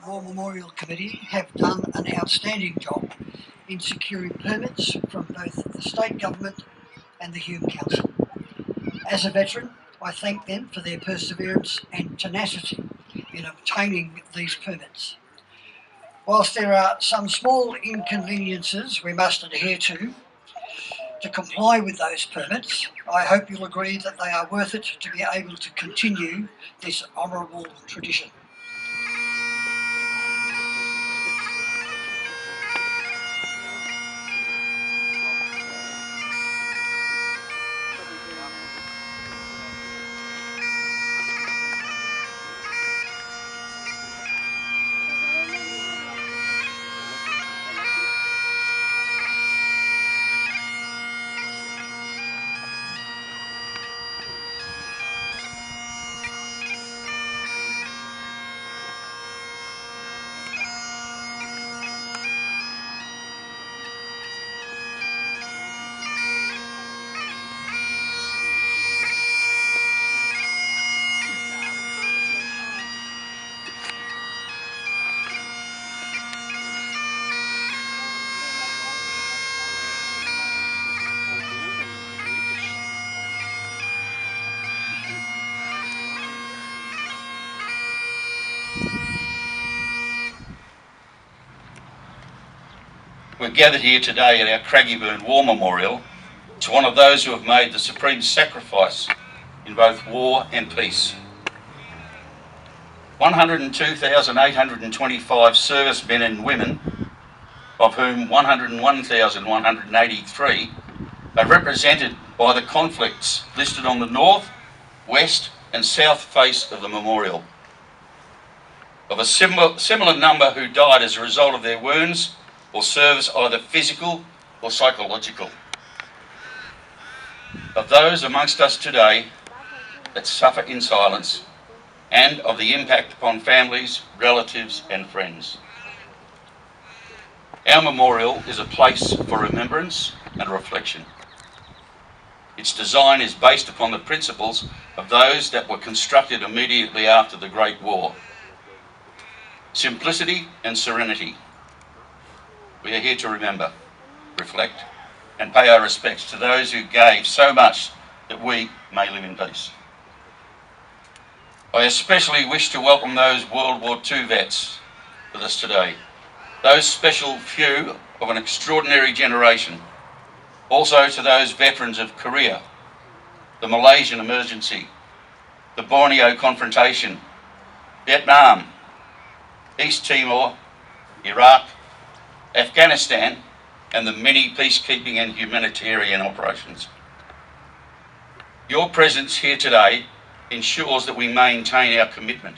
War Memorial Committee have done an outstanding job in securing permits from both the state government and the Hume Council. As a veteran, I thank them for their perseverance and tenacity in obtaining these permits. Whilst there are some small inconveniences we must adhere to comply with those permits, I hope you'll agree that they are worth it to be able to continue this honourable tradition. We're gathered here today at our Craggieburn War Memorial to honour those who have made the supreme sacrifice in both war and peace. 102,825 servicemen and women, of whom 101,183 are represented by the conflicts listed on the north, west and south face of the memorial. Of a similar number who died as a result of their wounds or service, either physical or psychological. Of those amongst us today that suffer in silence, and of the impact upon families, relatives and friends. Our memorial is a place for remembrance and reflection. Its design is based upon the principles of those that were constructed immediately after the Great War. Simplicity and serenity. We are here to remember, reflect, and pay our respects to those who gave so much that we may live in peace. I especially wish to welcome those World War II vets with us today, those special few of an extraordinary generation. Also to those veterans of Korea, the Malaysian emergency, the Borneo confrontation, Vietnam, East Timor, Iraq, Afghanistan, and the many peacekeeping and humanitarian operations. Your presence here today ensures that we maintain our commitment.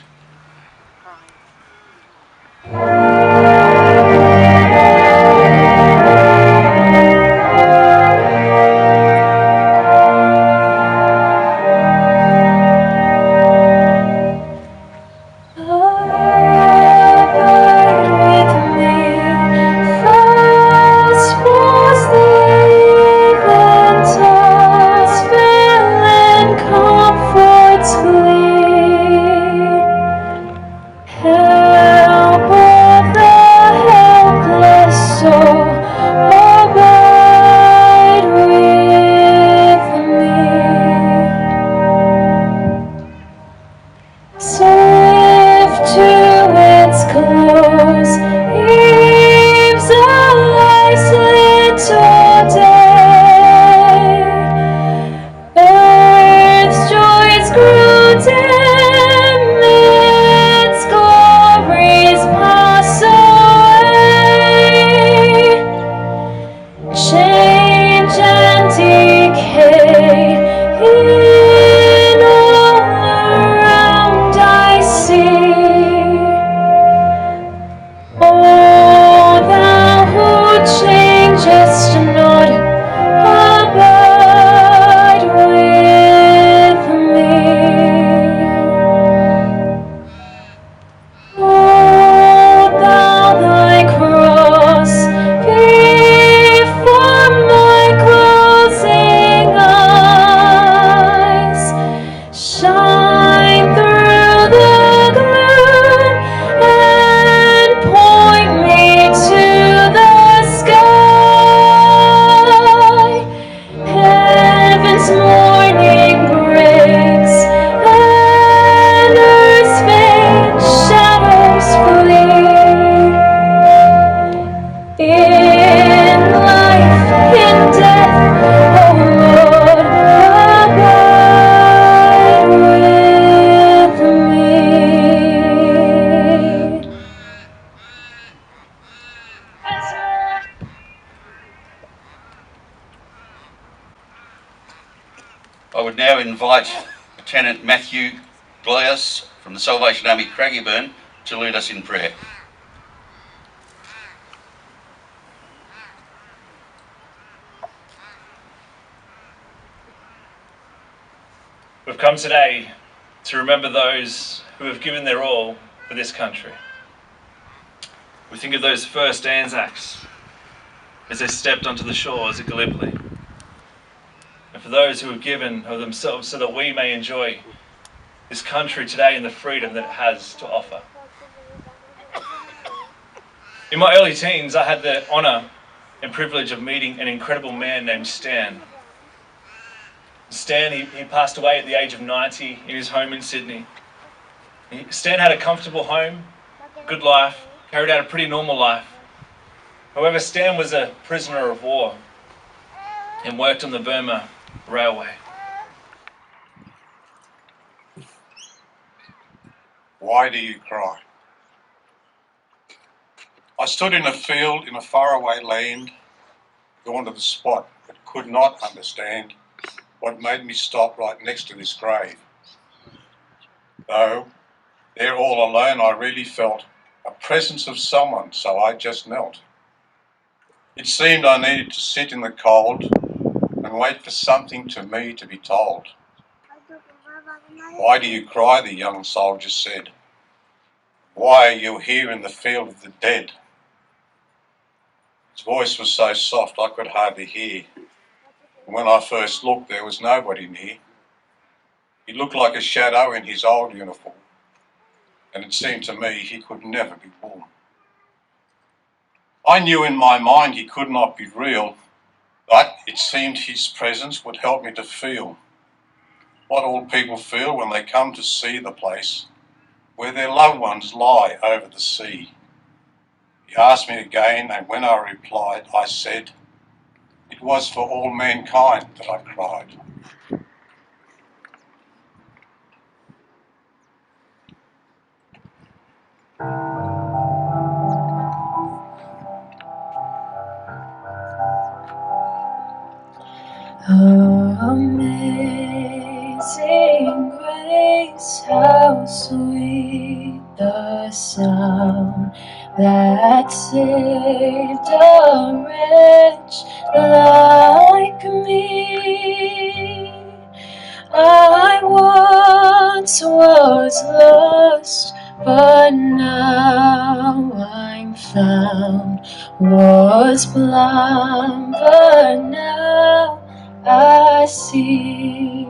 I would now invite Lieutenant Matthew Glias from the Salvation Army Craigieburn to lead us in prayer. We've come today to remember those who have given their all for this country. We think of those first ANZACs as they stepped onto the shores at Gallipoli, and for those who have given of themselves so that we may enjoy this country today and the freedom that it has to offer. In my early teens, I had the honour and privilege of meeting an incredible man named Stan. Stan, he passed away at the age of 90 in his home in Sydney. Stan had a comfortable home, good life, carried out a pretty normal life. However, Stan was a prisoner of war and worked on the Burma Railway. Why do you cry? I stood in a field in a faraway land, gone to the spot, but could not understand what made me stop right next to this grave. Though, there all alone, I really felt a presence of someone, so I just knelt. It seemed I needed to sit in the cold and wait for something to me to be told. Why do you cry? The young soldier said. Why are you here in the field of the dead? His voice was so soft I could hardly hear. And when I first looked, there was nobody near. He looked like a shadow in his old uniform, and it seemed to me he could never be born. I knew in my mind he could not be real, but it seemed his presence would help me to feel what all people feel when they come to see the place where their loved ones lie over the sea. He asked me again, and when I replied, I said, it was for all mankind that I cried. Amazing grace, how sweet the sound that saved a wretch like me. I once was lost, but now I'm found. Was blind, but now I see.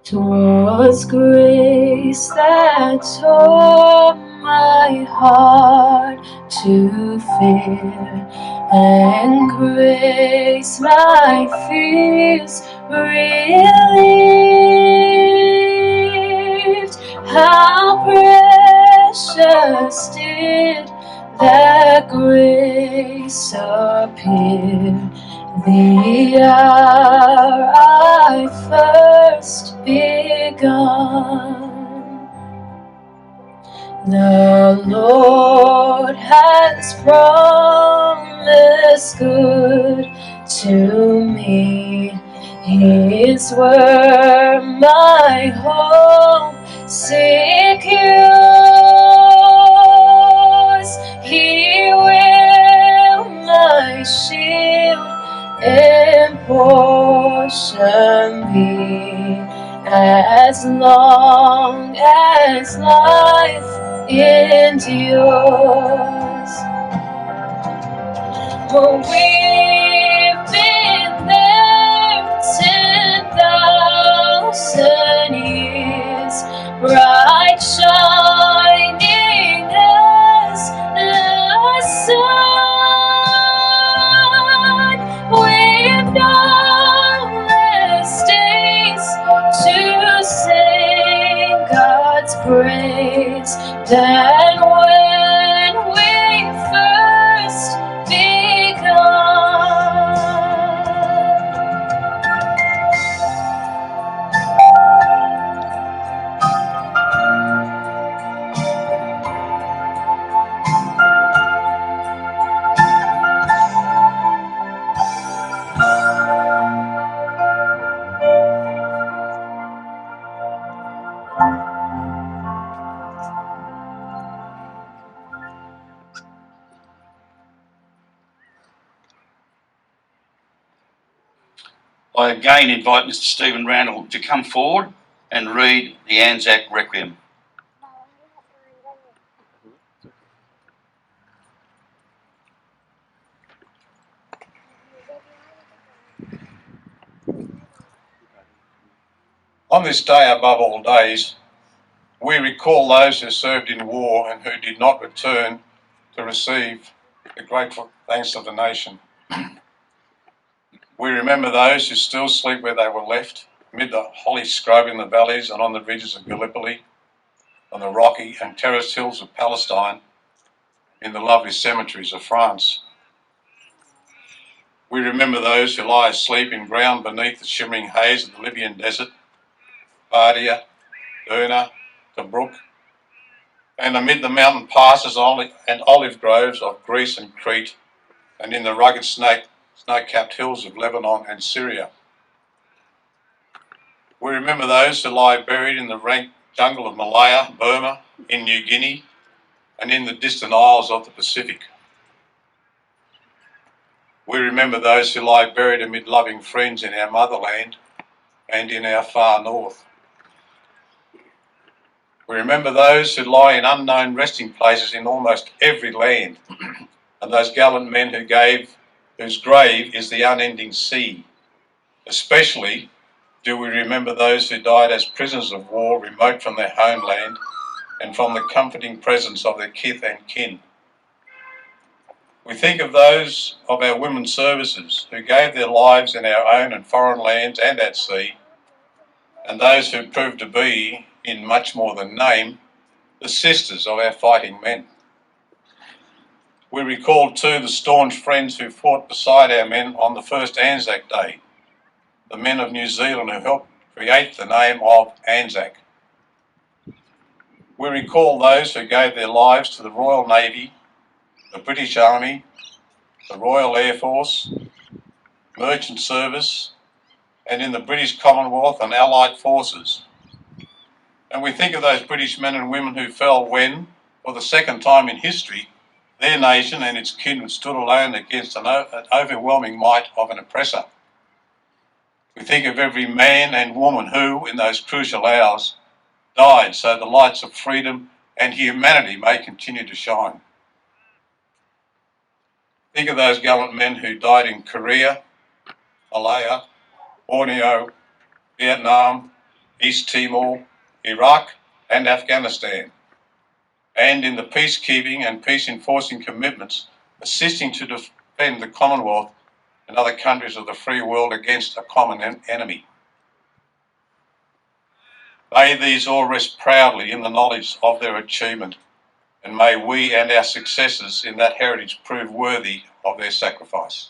'Twas grace that taught my heart to fear, and grace my fears relieved. How precious did that grace appear the hour I first begun. The Lord has promised good to me. His word my hope secures. He will my shield and portion be, as long as life endures. For we've been there 10,000 years, bright shining as the sun. We've numberless days to sing God's praise, than when we first begun. I again invite Mr. Stephen Randall to come forward and read the ANZAC Requiem. On this day above all days, we recall those who served in war and who did not return to receive the grateful thanks of the nation. We remember those who still sleep where they were left, amid the holly scrub in the valleys and on the ridges of Gallipoli, on the rocky and terraced hills of Palestine, in the lovely cemeteries of France. We remember those who lie asleep in ground beneath the shimmering haze of the Libyan desert, Bardia, Derna, Tobruk, and amid the mountain passes and olive groves of Greece and Crete, and in the rugged snow-capped hills of Lebanon and Syria. We remember those who lie buried in the rank jungle of Malaya, Burma, in New Guinea, and in the distant isles of the Pacific. We remember those who lie buried amid loving friends in our motherland and in our far north. We remember those who lie in unknown resting places in almost every land, and those gallant men whose grave is the unending sea. Especially do we remember those who died as prisoners of war, remote from their homeland and from the comforting presence of their kith and kin. We think of those of our women's services who gave their lives in our own and foreign lands and at sea, and those who proved to be, in much more than name, the sisters of our fighting men. We recall too the staunch friends who fought beside our men on the first ANZAC Day, the men of New Zealand who helped create the name of ANZAC. We recall those who gave their lives to the Royal Navy, the British Army, the Royal Air Force, Merchant Service, and in the British Commonwealth and Allied Forces. And we think of those British men and women who fell when, for the second time in history, their nation and its kin stood alone against an overwhelming might of an oppressor. We think of every man and woman who, in those crucial hours, died so the lights of freedom and humanity may continue to shine. Think of those gallant men who died in Korea, Malaya, Borneo, Vietnam, East Timor, Iraq and Afghanistan, and in the peacekeeping and peace-enforcing commitments assisting to defend the Commonwealth and other countries of the free world against a common enemy. May these all rest proudly in the knowledge of their achievement, and may we and our successors in that heritage prove worthy of their sacrifice.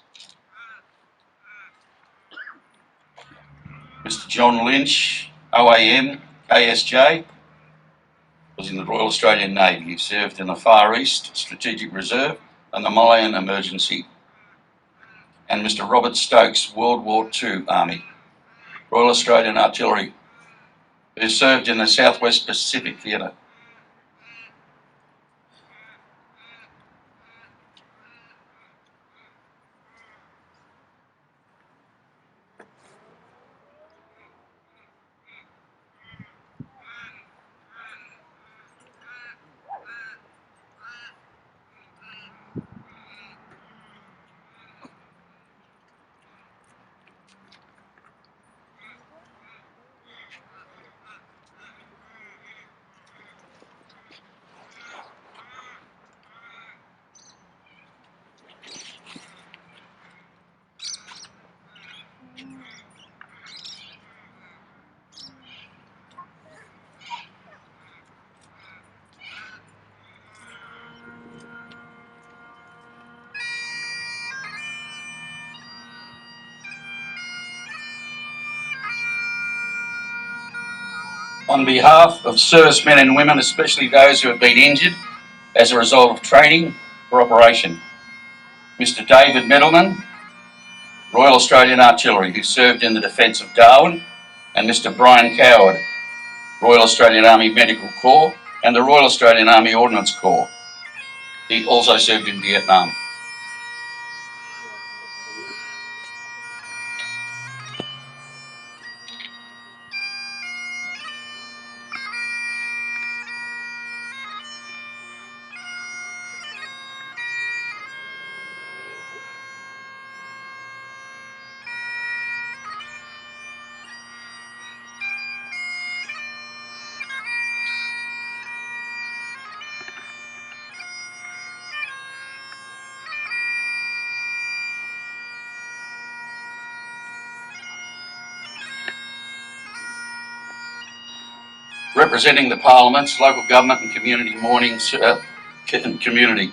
Mr. John Lynch, OAM, KSJ, was in the Royal Australian Navy. He served in the Far East Strategic Reserve and the Malayan Emergency. And Mr. Robert Stokes, World War II Army, Royal Australian Artillery, who served in the Southwest Pacific Theatre. On behalf of servicemen and women, especially those who have been injured as a result of training for operation, Mr. David Middleman, Royal Australian Artillery, who served in the defence of Darwin, and Mr. Brian Coward, Royal Australian Army Medical Corps and the Royal Australian Army Ordnance Corps. He also served in Vietnam. representing the Parliaments, local government and community community.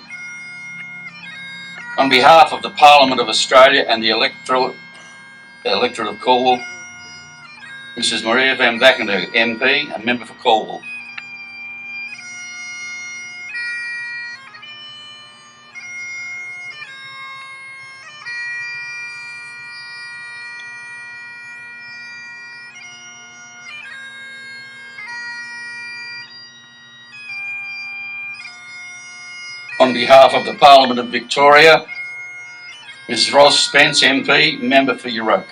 On behalf of the Parliament of Australia and the electorate of Cornwall, Mrs Maria van Vakkenberg, MP and Member for Cornwall. On behalf of the Parliament of Victoria, Mrs Ros Spence, MP, Member for Euroka.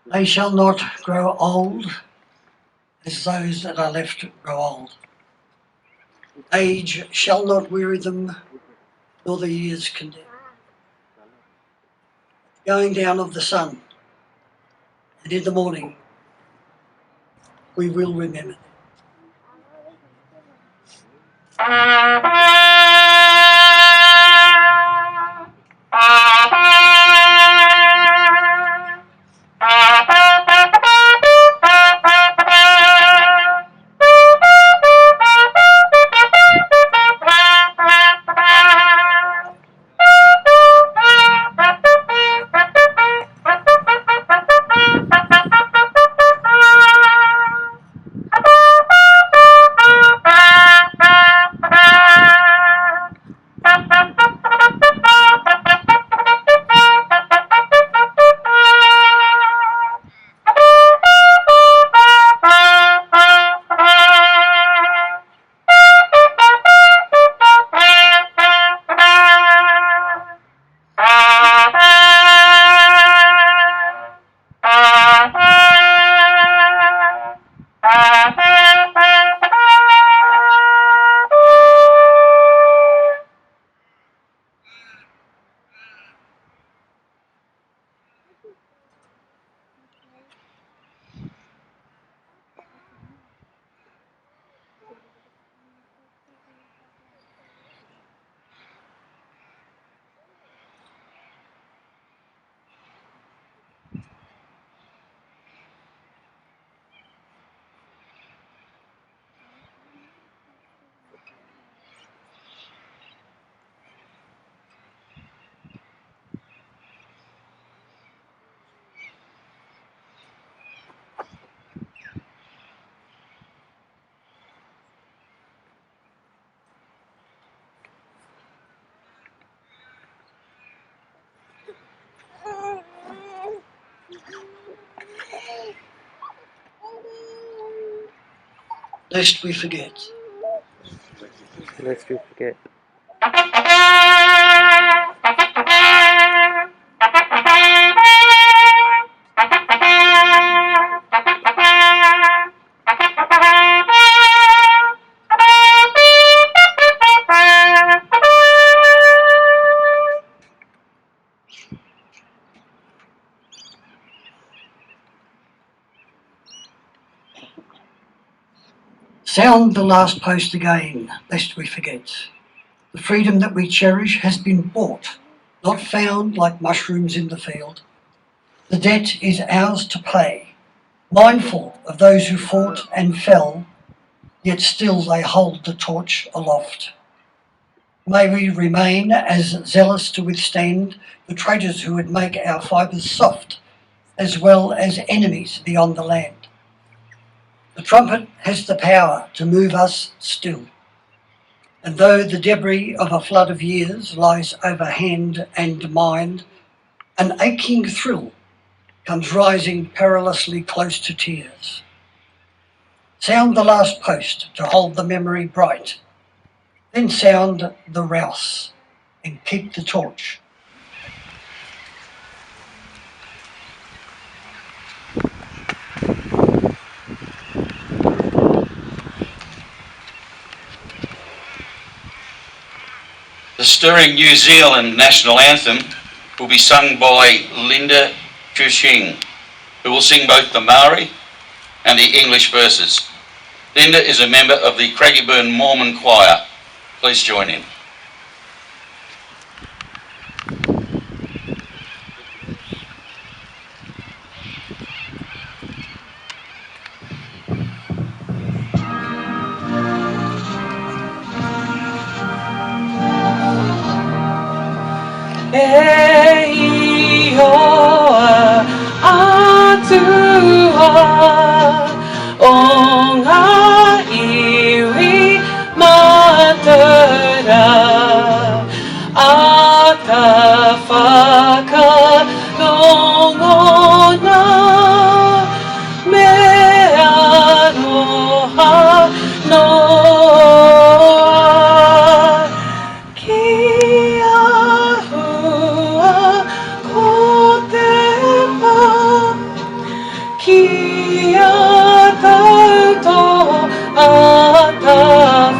They shall not grow old as those that are left grow old. Age shall not weary them, nor the years condemn. Going down of the sun, and in the morning we will remember them. Lest we forget. Lest we forget. Sound the last post again, lest we forget. The freedom that we cherish has been bought, not found like mushrooms in the field. The debt is ours to pay, mindful of those who fought and fell, yet still they hold the torch aloft. May we remain as zealous to withstand the traitors who would make our fibres soft, as well as enemies beyond the land. The trumpet has the power to move us still. And though the debris of a flood of years lies over hand and mind, an aching thrill comes rising perilously close to tears. Sound the last post to hold the memory bright, then sound the rouse and keep the torch. The stirring New Zealand national anthem will be sung by Linda Cushing, who will sing both the Maori and the English verses. Linda is a member of the Craigieburn Mormon Choir. Please join in. E ioa atua o ngā iwi matara a ta whakalongona me aroha noa ki ahua ko te pā ki a tautoa a ta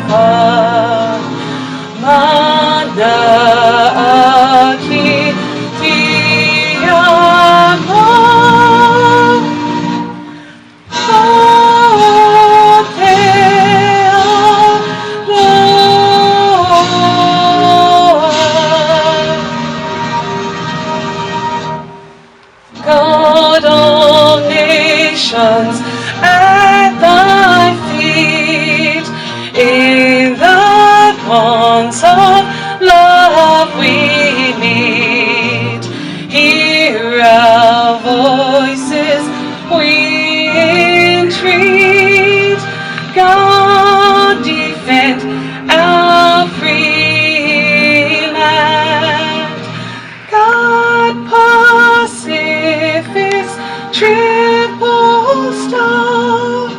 wha mana aki ti anō o te God of nations at thy feet, in the bonds of love we meet. Hear our voices, we entreat. God defend our free land. God Pacific's triple star,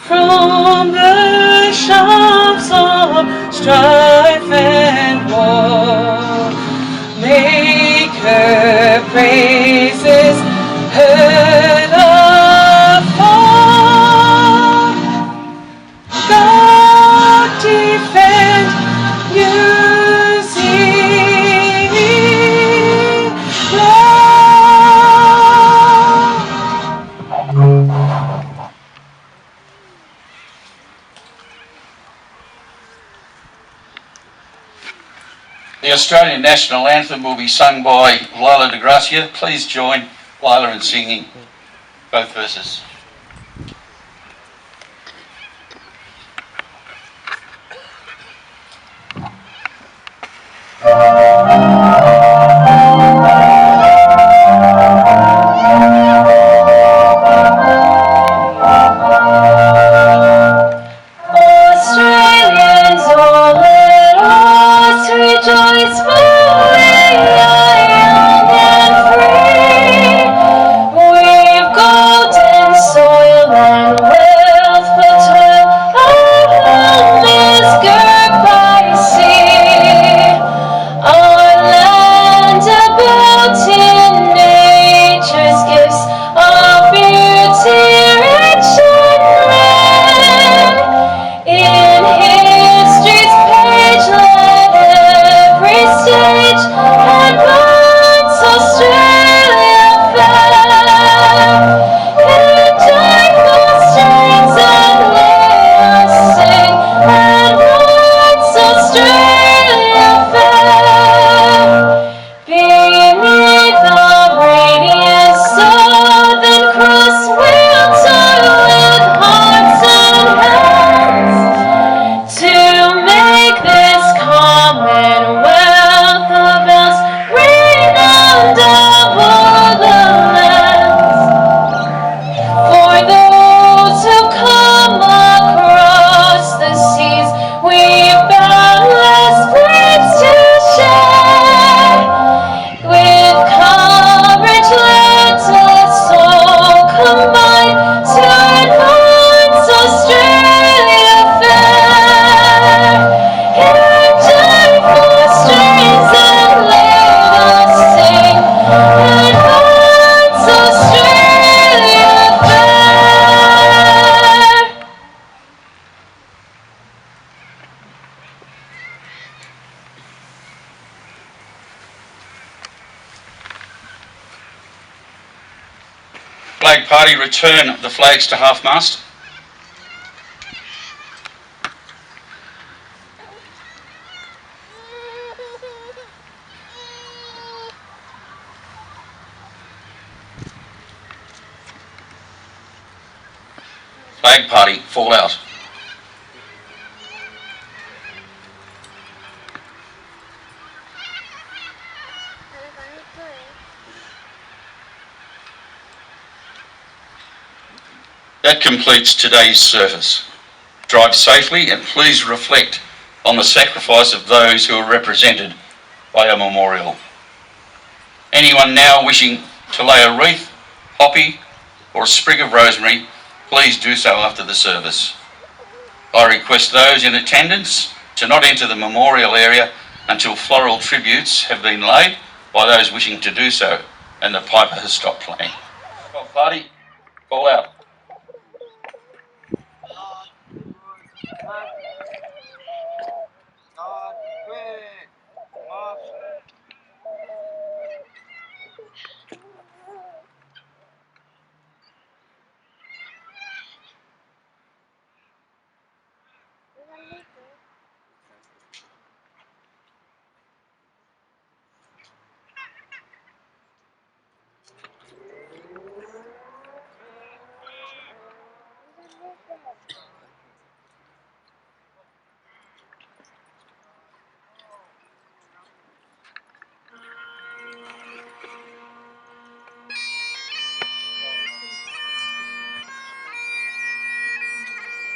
from the shafts of strife and war, make her praises heard afar. God defend New Zealand. The Australian national anthem will be sung by Lila de Gracia. Please join Lila in singing both verses. Australians, all let us rejoice, for we are young and free. We've golden Flag party, return the flags to half-mast. Flag party, fall out. That completes today's service. Drive safely and please reflect on the sacrifice of those who are represented by a memorial. Anyone now wishing to lay a wreath, poppy or a sprig of rosemary, please do so after the service. I request those in attendance to not enter the memorial area until floral tributes have been laid by those wishing to do so and the piper has stopped playing. Party, fall out.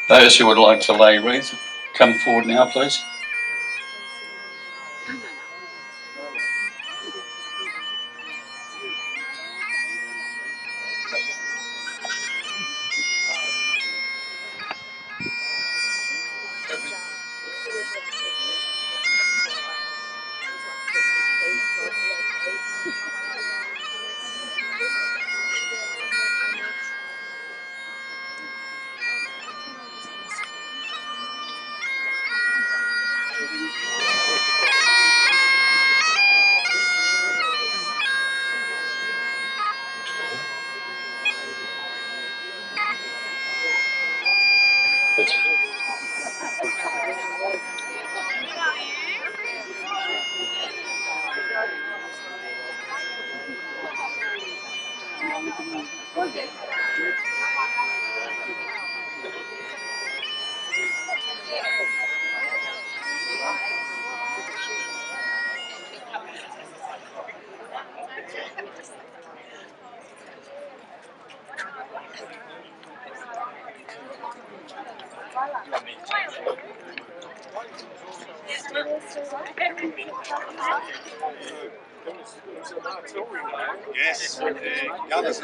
Those who would like to lay wreaths, come forward now, please. Yes, Ghana's